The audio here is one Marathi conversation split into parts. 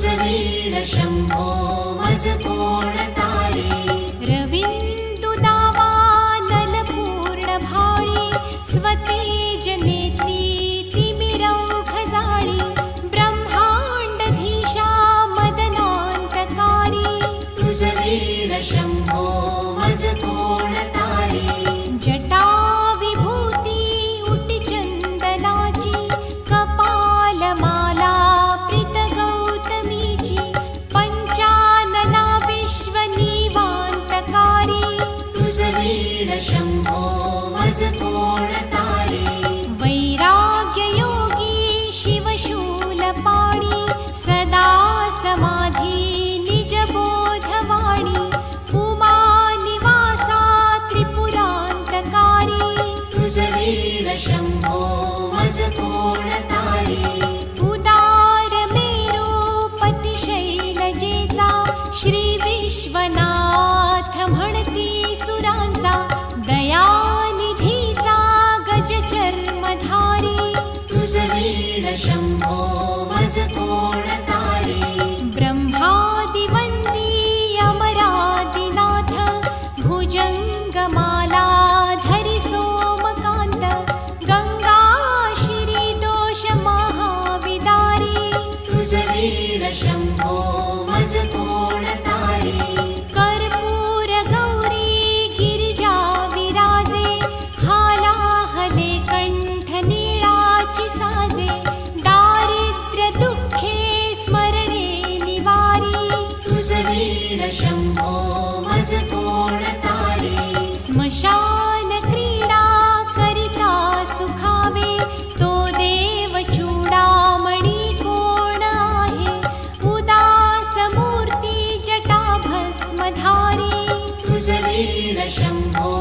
तुझ वीण शंभो मज कोण तारी रविंदु दावा नलपूर्ण भाळी स्वतेज नेत्री तिमिरौघ जाळी ब्रह्मांडधीशा मदनांतकारी तुझ वीण शंभो मज कोण तारी जटा विभूती उटी चंदनाची कपाल माला प्रीत गौतमीची पंचानना विश्व निवांतकारी तुझ वीण शंभो मज कोण तारी वैराग्य योगी शिवशूल पाणी सदा समाधी निज बोधवाणी उमा निवासा त्रिपुरांतकारी तुझ वीण शंभो मज कोण तारी उदार मेरूपती शैलजेचा श्री विश्वनाथ म्हणती सुरांचा दयानिधीचा गज चर्मधारी तुझ वीण शंभो मज कोण तारी ब्रह्मादिवंदी अमरादिनाथ भुजंगमाला धरि सोमकांत गंगा शिरी दोष महाविदारी तुझ वीण शंभो मज कोण तारी कर्पूर गौरी गिरिजा विराजे हालाहले कंठ नीळाची साजे दारिद्र्य दुःखे स्मरणे निवारी तुझ वीण शंभो मज कोण तारी स्मशान क्रीडा करिता सुखावे तो देव चूडामणी कोण आहे उदास मूर्ती जटा भस्मधारी तुझ वीण शंभो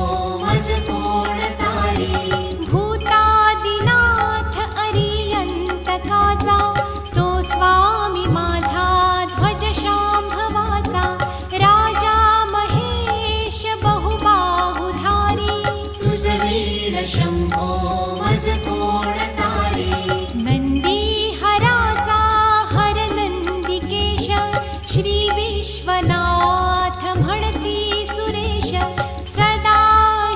मज कोण तारी भूतादिनाथ अरियंतकाचा तो स्वामी माझा ध्वज शांभवाचा राजा महेश बहुबाहुधारी तुझ वीण शंभो मज कोण तारी नंदी हराचा हर नंदिकेश श्री विश्वनाथ म्हणती सुरेश सदा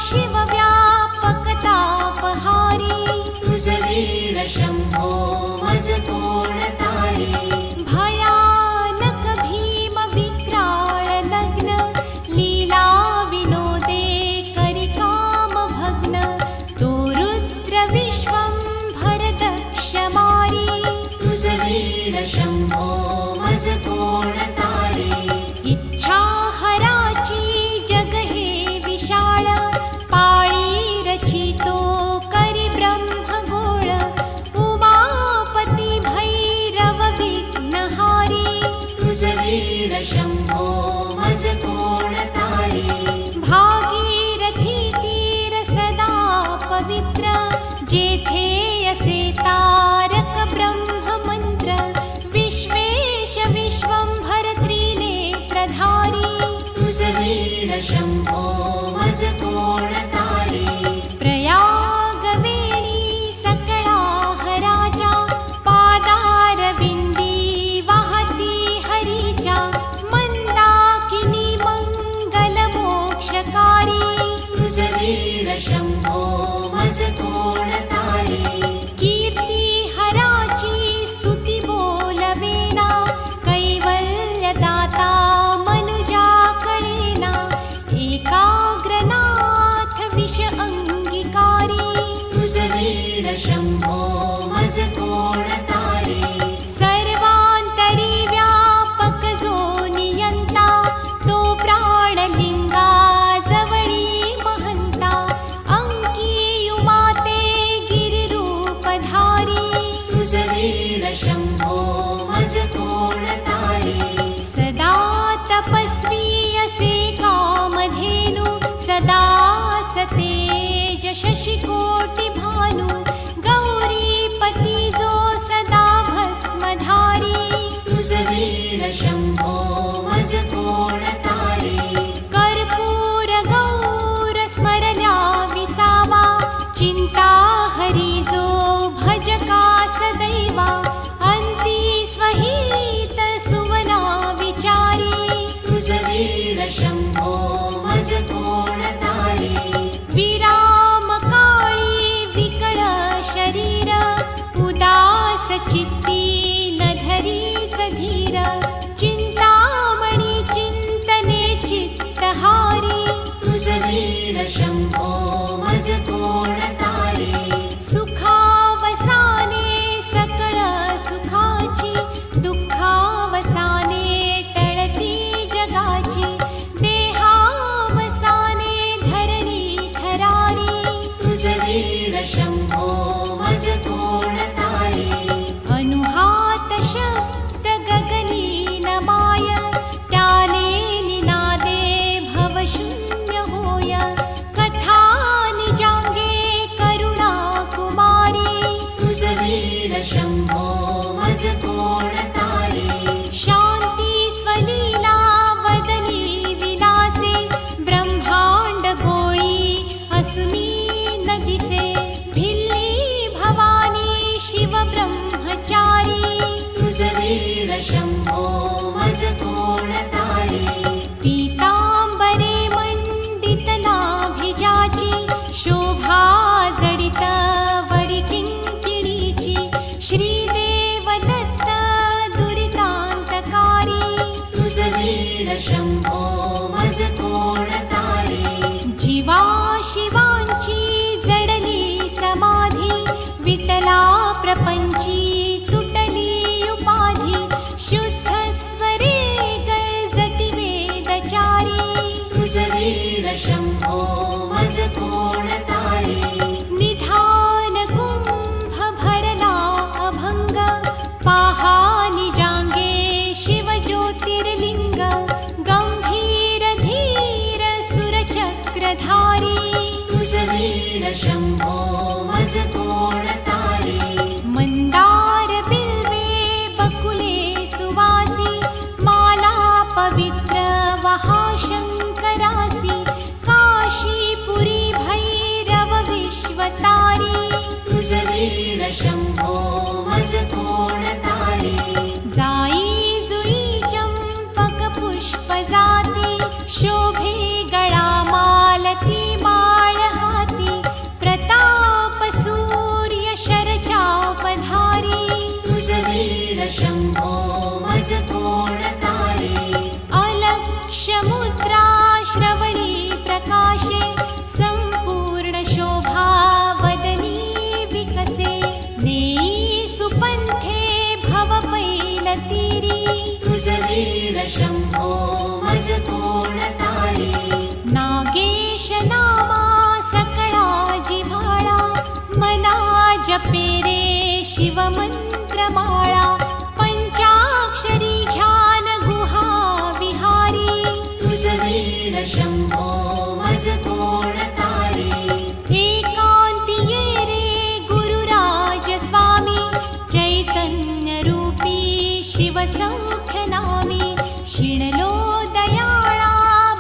शिव व्यापक तापहारी तुझ वीण शंभो मज कोण तारी भयानक भीम विक्राळ नग्न लीला विनोदे करि काम भग्न तो रुद्र विश्वंभर दक्ष मारी तुझ वीण शंभो मज कोण तारी इच्छा हराची जग हे विशाळ पाळी रचितो करी ब्रह्मगोळ उमापती भैरव विघ्नहारी तुझ वीण शंभो मज कोण तारी भागीरथी तीर सदा पवित्र जेथे असे तारक ब्रह्म मंत्र विश्वेश विश्वंभर त्रिनेत्रधारी तुझ वीण शंभो मज कोण तारी प्रयाग वेणी सकळा हराजा पादारविंदी वाहती हरीच्या मंदाकिनी मंगल मोक्षकारी तुझ वीण शंभो मज कोण तारी कीर्ती हराची स्तुती बोलवेना कैवल्यदाता मनुजा कळेना एकाग्रनाथ विष अंगीकारी तुझ वीण शंभो मज कोण तारी सर्वांतरी व्यापक जो नियंता तो प्राणलिंगा जवळी महंता अंकी उमाते गिरिरूपधारी तुझ वीण शंभो मज कोण तारी सदा तपस्वी असे कामधेनु सदा सतेज शशिकोटि भानु गौरीपती जो सदा भस्मधारी तुझ वीण शंभो मज कोण तारी कर्पूर गौर स्मरल्या विसावा चिंता हरी जो भजका सदैवा अंती स्वहित सु शंभो मज कोण तारी सुखावसाने सकळ सुखाची दुःखावसाने टळती जगाची देहावसाने धरणी थरारी तुझ वीण शंभो मज कोण तारी अनुहात शब्द गगनीन माय त्याने निनादे भवशून्य होय कथा निजांगे करुणा कुमारी तुझ वीण शंभो मज कोण तारी शांती स्वलीला वदनी विलासे ब्रह्मांड गोळी असुनी नदिसे भिल्ली भवानी शिव ब्रह्मचारी तुझ वीण शंभो मज कोण तारी पीतांबरे मंडित नाभिजाची शोभा जडित वरी किंकिणीची श्रीदेव दत्त दुरितांतकारी तुझ वीण शंभो मज कोण तारी जीवा शिवांची जडली समाधी विठला प्रपंची तुटली उपाधी शुद्ध स्वरे गर्जती वेदचारी तुझ वीण शंभो मज कोण तारी निधान कुंभ भरला अभंग पाहा निजांगे शिव ज्योतिर्लिंग गंभीर धीर सुरचक्रधारी तुझ वीण शंभो मज कोण तारी मंदार बिल्वे बकुले सुवासी माला पवित्र वहा शंकरासी काशीपुरी भैरव विश्वतारी तुझ वीण शंभो मज कोण तारी जाई जुई चंपक पुष्प जाती शोभे गळा मालती माळ हाती प्रताप सूर्य शरचापधारी तुझ वीण शंभो मज कोण तारी अलक्ष्य मुद्रा श्रवणी प्रकाशे संपूर्ण शोभा वदनी विकसे नेई सुपंथे भव पैलतीरी तुझ वीण शंभो मज कोण तारी नागेश नामा सकळा जिव्हाळा मना जपे रे शिव मंत्रमाळा पंचाक्षरी ध्यान गुहा विहारी तुझ वीण शंभो मज कोण तारी एकांती ये रे गुरुराज स्वामी चैतन्य रूपी शिव सौख्य नामी शिणलो दयाळा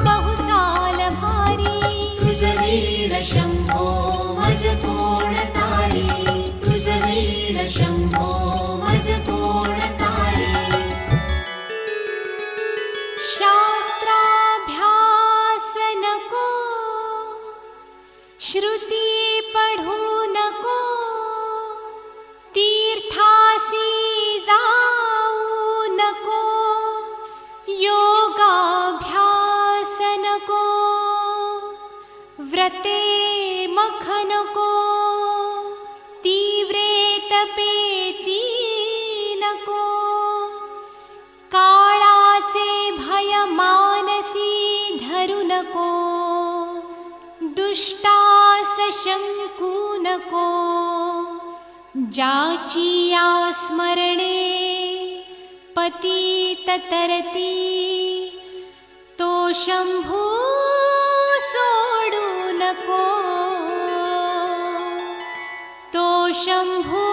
बहुसाल भारी तुझ वीण शंभो मज कोण तारी तुझ वीण शंभो मज कोण तारी शास्त्राभ्यास नको श्रुती पढू नको तीर्थासी जाऊ नको योगाभ्यास नको व्रते मख नको तीव्रे तपे ती नको काळाचे भय मानसी धरू नको दुष्टास शंकू नको ज्याची या स्मरणे पतित तरती तो शंभू सोडू नको तो शंभू